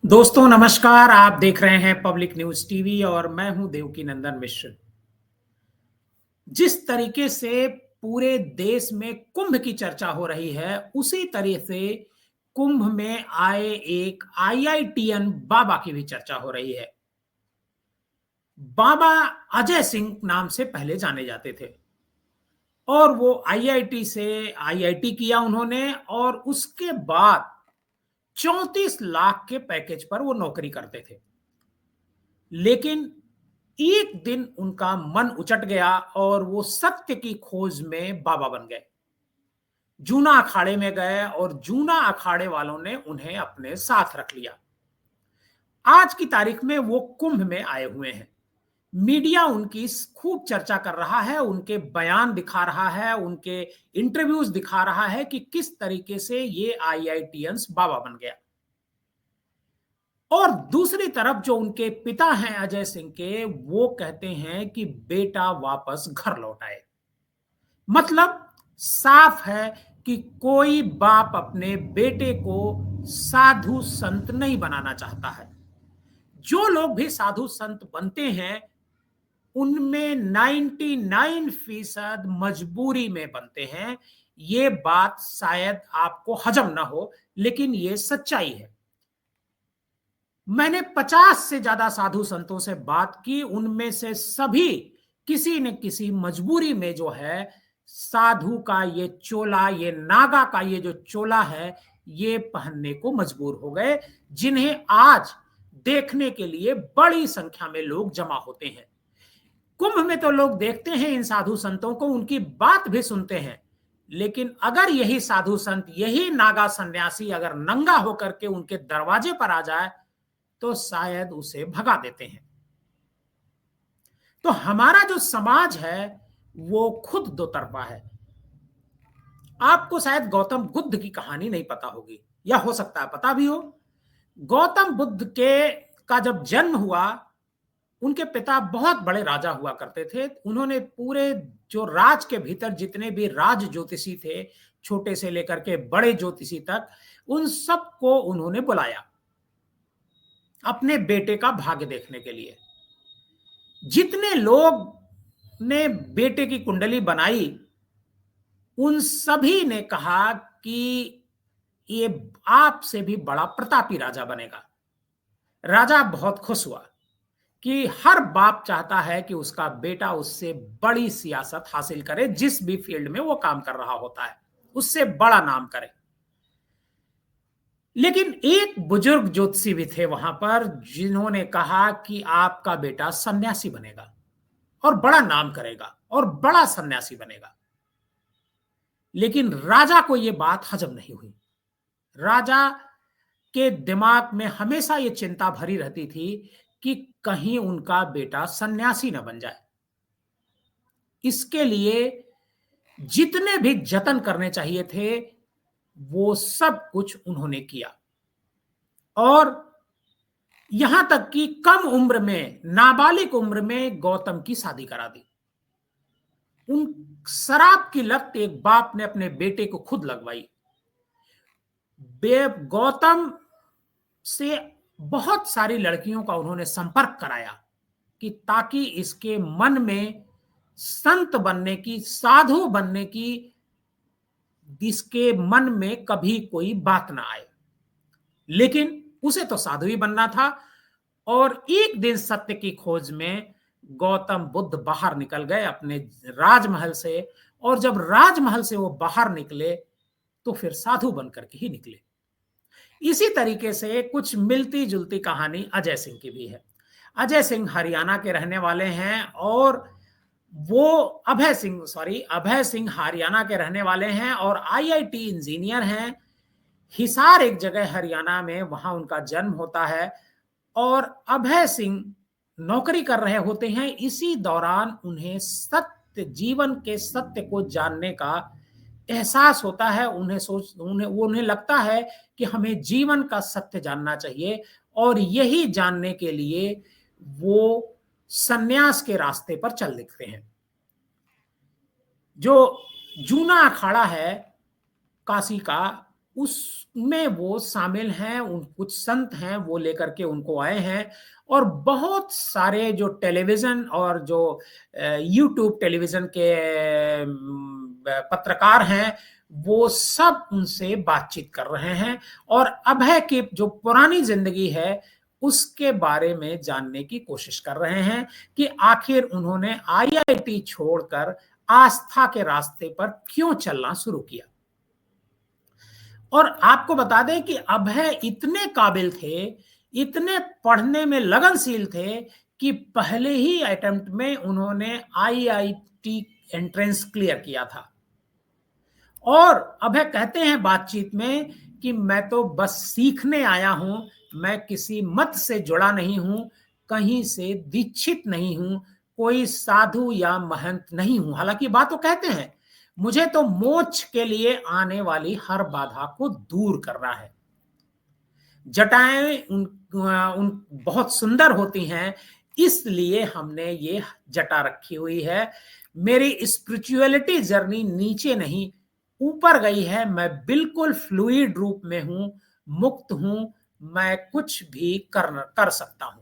दोस्तों नमस्कार। आप देख रहे हैं पब्लिक न्यूज टीवी और मैं हूं देवकी नंदन मिश्र। जिस तरीके से पूरे देश में कुंभ की चर्चा हो रही है, उसी तरह से कुंभ में आए एक आईआईटीएन बाबा की भी चर्चा हो रही है। बाबा अजय सिंह नाम से पहले जाने जाते थे और वो आईआईटी से आईआईटी किया उन्होंने, और उसके बाद 34 लाख के पैकेज पर वो नौकरी करते थे। लेकिन एक दिन उनका मन उचट गया और वो सत्य की खोज में बाबा बन गए। जूना अखाड़े में गए और जूना अखाड़े वालों ने उन्हें अपने साथ रख लिया। आज की तारीख में वो कुंभ में आए हुए हैं। मीडिया उनकी खूब चर्चा कर रहा है, उनके बयान दिखा रहा है, उनके इंटरव्यूज दिखा रहा है कि किस तरीके से ये आईआईटीएंस बाबा बन गया। और दूसरी तरफ जो उनके पिता हैं अजय सिंह के, वो कहते हैं कि बेटा वापस घर लौट आए। मतलब साफ है कि कोई बाप अपने बेटे को साधु संत नहीं बनाना चाहता है। जो लोग भी साधु संत बनते हैं उनमें 99% मजबूरी में बनते हैं। ये बात शायद आपको हजम ना हो, लेकिन ये सच्चाई है। मैंने 50 से ज्यादा साधु संतों से बात की, उनमें से सभी किसी न किसी मजबूरी में जो है साधु का ये चोला, ये नागा का ये जो चोला है, ये पहनने को मजबूर हो गए, जिन्हें आज देखने के लिए बड़ी संख्या में लोग जमा होते हैं। कुंभ में तो लोग देखते हैं इन साधु संतों को, उनकी बात भी सुनते हैं, लेकिन अगर यही साधु संत, यही नागा सन्यासी अगर नंगा होकर के उनके दरवाजे पर आ जाए तो शायद उसे भगा देते हैं। तो हमारा जो समाज है वो खुद दो तरफा है। आपको शायद गौतम बुद्ध की कहानी नहीं पता होगी, या हो सकता है पता भी हो। गौतम बुद्ध के का जब जन्म हुआ, उनके पिता बहुत बड़े राजा हुआ करते थे। उन्होंने पूरे जो राज के भीतर जितने भी राज ज्योतिषी थे, छोटे से लेकर के बड़े ज्योतिषी तक, उन सबको उन्होंने बुलाया अपने बेटे का भाग्य देखने के लिए। जितने लोग ने बेटे की कुंडली बनाई, उन सभी ने कहा कि ये आपसे भी बड़ा प्रतापी राजा बनेगा। राजा बहुत खुश हुआ कि हर बाप चाहता है कि उसका बेटा उससे बड़ी सियासत हासिल करे, जिस भी फील्ड में वो काम कर रहा होता है उससे बड़ा नाम करे। लेकिन एक बुजुर्ग ज्योतिषी भी थे वहां पर, जिन्होंने कहा कि आपका बेटा सन्यासी बनेगा और बड़ा नाम करेगा और बड़ा सन्यासी बनेगा। लेकिन राजा को यह बात हजम नहीं हुई। राजा के दिमाग में हमेशा यह चिंता भरी रहती थी कि कहीं उनका बेटा सन्यासी न बन जाए। इसके लिए जितने भी जतन करने चाहिए थे वो सब कुछ उन्होंने किया, और यहां तक कि कम उम्र में, नाबालिग उम्र में गौतम की शादी करा दी। उन शराब की लत एक बाप ने अपने बेटे को खुद लगवाई। गौतम से बहुत सारी लड़कियों का उन्होंने संपर्क कराया कि ताकि इसके मन में संत बनने की, साधु बनने की, इसके मन में कभी कोई बात ना आए। लेकिन उसे तो साधु ही बनना था। और एक दिन सत्य की खोज में गौतम बुद्ध बाहर निकल गए अपने राजमहल से, और जब राजमहल से वो बाहर निकले तो फिर साधु बनकर के ही निकले। इसी तरीके से कुछ मिलती जुलती कहानी अजय सिंह की भी है। अजय सिंह हरियाणा के रहने वाले हैं, और वो अभय सिंह हरियाणा के रहने वाले हैं और आईआईटी इंजीनियर हैं। हिसार एक जगह हरियाणा में, वहां उनका जन्म होता है, और अभय सिंह नौकरी कर रहे होते हैं। इसी दौरान उन्हें सत्य, जीवन के सत्य को जानने का एहसास होता है। उन्हें लगता है कि हमें जीवन का सत्य जानना चाहिए, और यही जानने के लिए वो सन्यास के रास्ते पर चल दिखते हैं। जो जूना अखाड़ा है काशी का, उसमें वो शामिल हैं, उन कुछ संत हैं वो लेकर के उनको आए हैं, और बहुत सारे जो टेलीविजन और जो यूट्यूब टेलीविजन के पत्रकार हैं, वो सब उनसे बातचीत कर रहे हैं और अभय की जो पुरानी जिंदगी है उसके बारे में जानने की कोशिश कर रहे हैं कि आखिर उन्होंने आईआईटी छोड़कर आस्था के रास्ते पर क्यों चलना शुरू किया। और आपको बता दें कि अभय इतने काबिल थे, इतने पढ़ने में लगनशील थे कि पहले ही अटेम्प्ट में उन्होंने आईआईटी एंट्रेंस क्लियर किया था। और अभय कहते हैं बातचीत में कि मैं तो बस सीखने आया हूं, मैं किसी मत से जुड़ा नहीं हूं, कहीं से दीक्षित नहीं हूं, कोई साधु या महंत नहीं हूं। हालांकि बात तो कहते हैं, मुझे तो मोक्ष के लिए आने वाली हर बाधा को दूर करना है। जटाएं उन बहुत सुंदर होती हैं, इसलिए हमने ये जटा रखी हुई है। मेरी स्पिरिचुअलिटी जर्नी नीचे नहीं ऊपर गई है, मैं बिल्कुल फ्लूइड रूप में हूं, मुक्त हूं, मैं कुछ भी कर सकता हूं।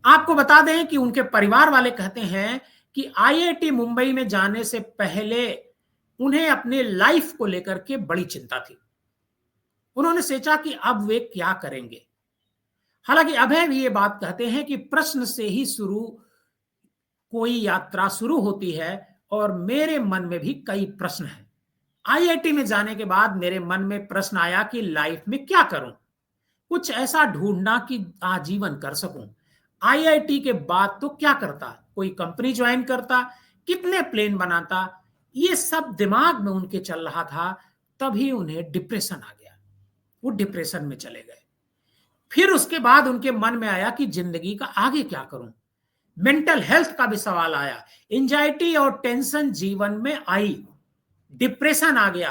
आपको बता दें कि उनके परिवार वाले कहते हैं कि आईआईटी मुंबई में जाने से पहले उन्हें अपने लाइफ को लेकर के बड़ी चिंता थी। उन्होंने सोचा कि अब वे क्या करेंगे। हालांकि अभय भी ये बात कहते हैं कि प्रश्न से ही कोई यात्रा शुरू होती है, और मेरे मन में भी कई प्रश्न हैं। आईआईटी में जाने के बाद मेरे मन में प्रश्न आया कि लाइफ में क्या करूं, कुछ ऐसा ढूंढना कि आजीवन कर सकूं। आईआईटी के बाद तो क्या करता, कोई कंपनी ज्वाइन करता, कितने प्लेन बनाता, ये सब दिमाग में उनके चल रहा था। तभी उन्हें डिप्रेशन आ गया, वो डिप्रेशन में चले गए। फिर उसके बाद उनके मन में आया कि जिंदगी का आगे क्या करूं। मेंटल हेल्थ का भी सवाल आया, एंजाइटी और टेंशन जीवन में आई, डिप्रेशन आ गया।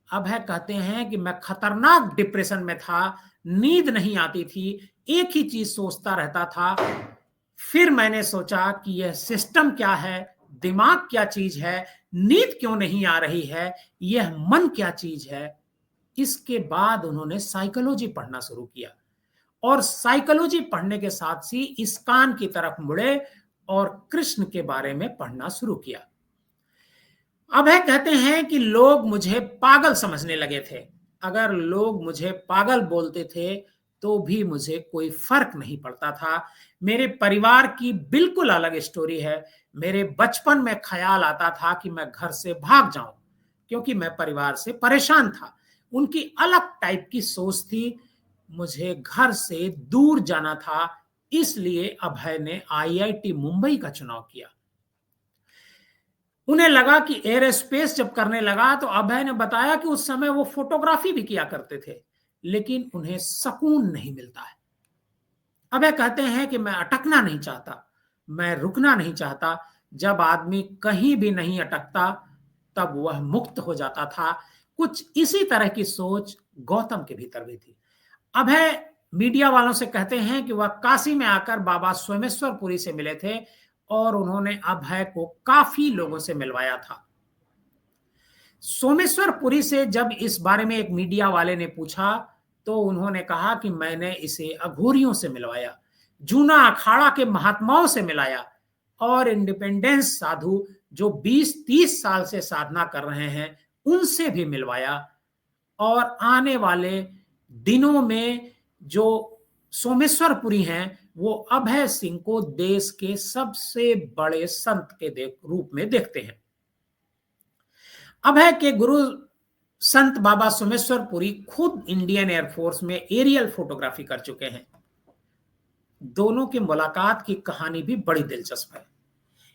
अभय कहते हैं कि मैं खतरनाक डिप्रेशन में था, नींद नहीं आती थी, एक ही चीज सोचता रहता था। फिर मैंने सोचा कि यह सिस्टम क्या है, दिमाग क्या चीज है, नींद क्यों नहीं आ रही है, यह मन क्या चीज है। इसके बाद उन्होंने साइकोलॉजी पढ़ना शुरू किया, और साइकोलॉजी पढ़ने के साथ ही इस्कॉन की तरफ मुड़े और कृष्ण के बारे में पढ़ना शुरू किया। अभय कहते हैं कि लोग मुझे पागल समझने लगे थे। अगर लोग मुझे पागल बोलते थे तो भी मुझे कोई फर्क नहीं पड़ता था। मेरे परिवार की बिल्कुल अलग स्टोरी है। मेरे बचपन में ख्याल आता था कि मैं घर से भाग जाऊं, क्योंकि मैं परिवार से परेशान था। उनकी अलग टाइप की सोच थी, मुझे घर से दूर जाना था। इसलिए अभय ने आईआईटी मुंबई का चुनाव किया। उन्हें लगा कि एयर स्पेस जब करने लगा तो अभय ने बताया कि उस समय वो फोटोग्राफी भी किया करते थे, लेकिन उन्हें सुकून नहीं मिलता है। अभय कहते हैं कि मैं अटकना नहीं चाहता, मैं रुकना नहीं चाहता। जब आदमी कहीं भी नहीं अटकता तब वह मुक्त हो जाता था। कुछ इसी तरह की सोच गौतम के भीतर भी थी। अभय मीडिया वालों से कहते हैं कि वह काशी में आकर बाबा सोमेश्वरपुरी से मिले थे, और उन्होंने अभय को काफी लोगों से मिलवाया था। सोमेश्वरपुरी से जब इस बारे में एक मीडिया वाले ने पूछा तो उन्होंने कहा कि मैंने इसे अघोरियों से मिलवाया, जूना अखाड़ा के महात्माओं से मिलाया, और इंडिपेंडेंस साधु जो 20-30 साल से साधना कर रहे हैं उनसे भी मिलवाया। और आने वाले दिनों में जो सोमेश्वरपुरी हैं वो अभय सिंह को देश के सबसे बड़े संत के रूप में देखते हैं। अभय के गुरु संत बाबा सोमेश्वरपुरी खुद इंडियन एयरफोर्स में एरियल फोटोग्राफी कर चुके हैं। दोनों की मुलाकात की कहानी भी बड़ी दिलचस्प है।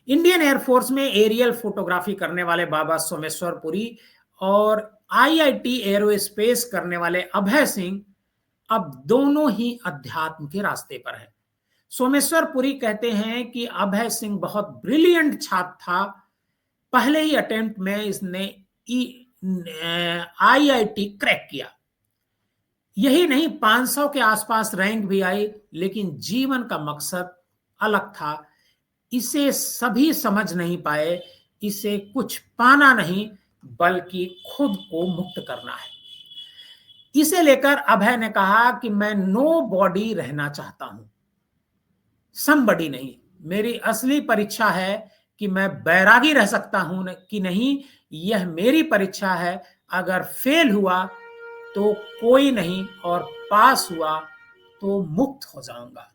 इंडियन एयरफोर्स में एरियल फोटोग्राफी करने वाले बाबा सोमेश्वरपुरी और आईआईटी एरोस्पेस करने वाले अभय सिंह अब दोनों ही अध्यात्म के रास्ते पर हैं। सोमेश्वरपुरी कहते हैं कि अभय सिंह बहुत ब्रिलियंट छात्र था। पहले ही अटेम्प्ट में इसने आईआईटी क्रैक किया। यही नहीं, 500 के आसपास रैंक भी आई, लेकिन जीवन का मकसद अलग था। इसे सभी समझ नहीं पाए, इसे कुछ पाना नहीं, बल्कि खुद को मुक्त करना है। इसे लेकर अभय ने कहा कि मैं नो बॉडी रहना चाहता हूं, समबडी नहीं। मेरी असली परीक्षा है कि मैं बैरागी रह सकता हूं कि नहीं, यह मेरी परीक्षा है। अगर फेल हुआ तो कोई नहीं, और पास हुआ तो मुक्त हो जाऊंगा।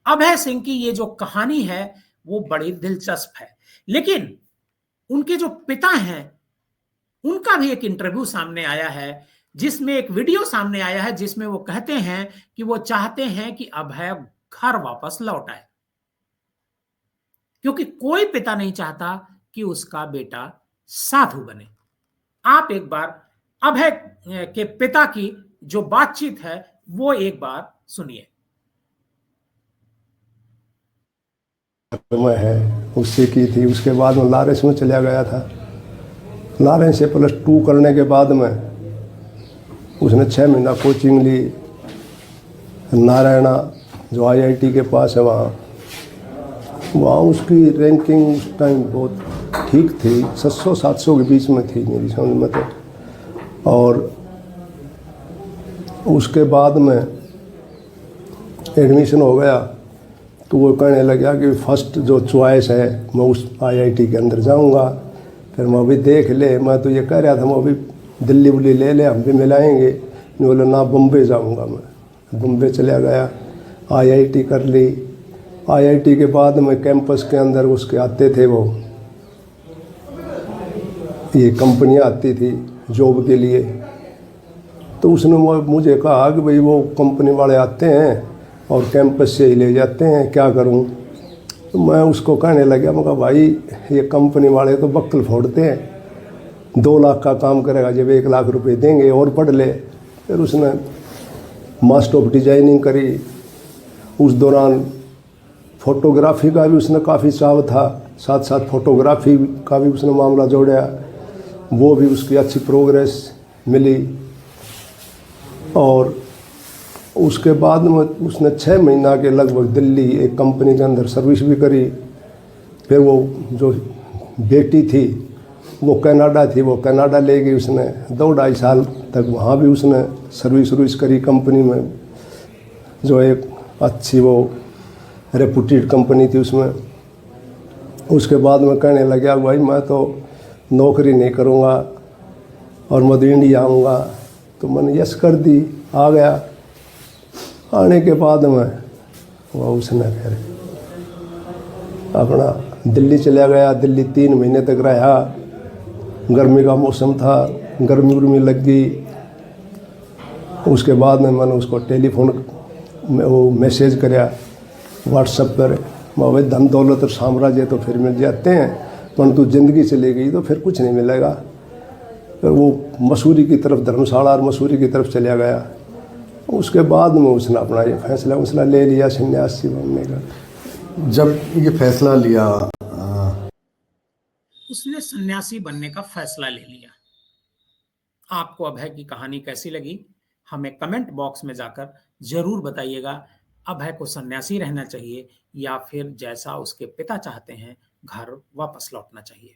अभय सिंह की ये जो कहानी है वो बड़ी दिलचस्प है, लेकिन उनके जो पिता हैं उनका भी एक इंटरव्यू सामने आया है, जिसमें एक वीडियो सामने आया है जिसमें वो कहते हैं कि वो चाहते हैं कि अभय घर वापस लौट आए, क्योंकि कोई पिता नहीं चाहता कि उसका बेटा साधु बने। आप एक बार अभय के पिता की जो बातचीत है वो एक बार सुनिए। में है उससे की थी। उसके बाद में लॉरेंस में चला गया था। लॉरेंस से +2 करने के बाद में उसने 6 महीना कोचिंग ली नारायणा, जो IIT के पास है। वहाँ उसकी रैंकिंग उस टाइम बहुत ठीक थी, 600-700 के बीच में थी मेरी समझ में तो। और उसके बाद में एडमिशन हो गया तो वो कहने लगा कि फर्स्ट जो चॉइस है मैं उस IIT के अंदर जाऊंगा। फिर मैं अभी देख ले, मैं तो ये कह रहा था मैं अभी दिल्ली बुल्ली ले ले, हम भी मिलाएंगे। नहीं बोले ना, बम्बे जाऊंगा। मैं बम्बे चला गया, IIT कर ली। IIT के बाद में कैंपस के अंदर उसके आते थे वो ये कंपनियां आती थी जॉब के लिए। तो उसने मुझे कहा कि भाई वो कंपनी वाले आते हैं और कैंपस से ही ले जाते हैं, क्या करूं। तो मैं उसको कहने लगा, मैं कहा भाई ये कंपनी वाले तो बक्कल फोड़ते हैं, 2 लाख का काम करेगा जब 1 लाख रुपए देंगे और पढ़ ले। फिर उसने मास्टर ऑफ डिजाइनिंग करी। उस दौरान फोटोग्राफी का भी उसने काफ़ी चाव था, साथ साथ फोटोग्राफी का भी उसने मामला जोड़ा। वो भी उसकी अच्छी प्रोग्रेस मिली। और उसके बाद में उसने 6 महीना के लगभग दिल्ली एक कंपनी के अंदर सर्विस भी करी। फिर वो जो बेटी थी वो कनाडा थी, वो कनाडा ले गई उसने। 2-2.5 साल तक वहाँ भी उसने सर्विस करी कंपनी में, जो एक अच्छी वो रेपुटेड कंपनी थी उसमें। उसके बाद में कहने लगा भाई मैं तो नौकरी नहीं करूँगा और मैं तो इंडिया आऊँगा। तो मैंने यस कर दी, आ गया। आने के बाद में वह उसने फिर अपना दिल्ली चला गया। दिल्ली 3 महीने तक रहा। गर्मी का मौसम था, गर्मी लग गई। उसके बाद में मैंने उसको टेलीफोन में वो मैसेज कराया व्हाट्सएप पर, भाई धन दौलत और साम्राज्य तो फिर मिल जाते हैं, परंतु ज़िंदगी चली गई तो फिर कुछ नहीं मिलेगा। फिर वो मसूरी की तरफ, धर्मशाला और मसूरी की तरफ चला गया। उसके बाद में उसने अपना ये फैसला ले लिया सन्यासी बनने का। जब ये फैसला लिया, उसने सन्यासी बनने का फैसला ले लिया। आपको अभय की कहानी कैसी लगी हमें कमेंट बॉक्स में जाकर जरूर बताइएगा। अभय को सन्यासी रहना चाहिए या फिर जैसा उसके पिता चाहते हैं घर वापस लौटना चाहिए।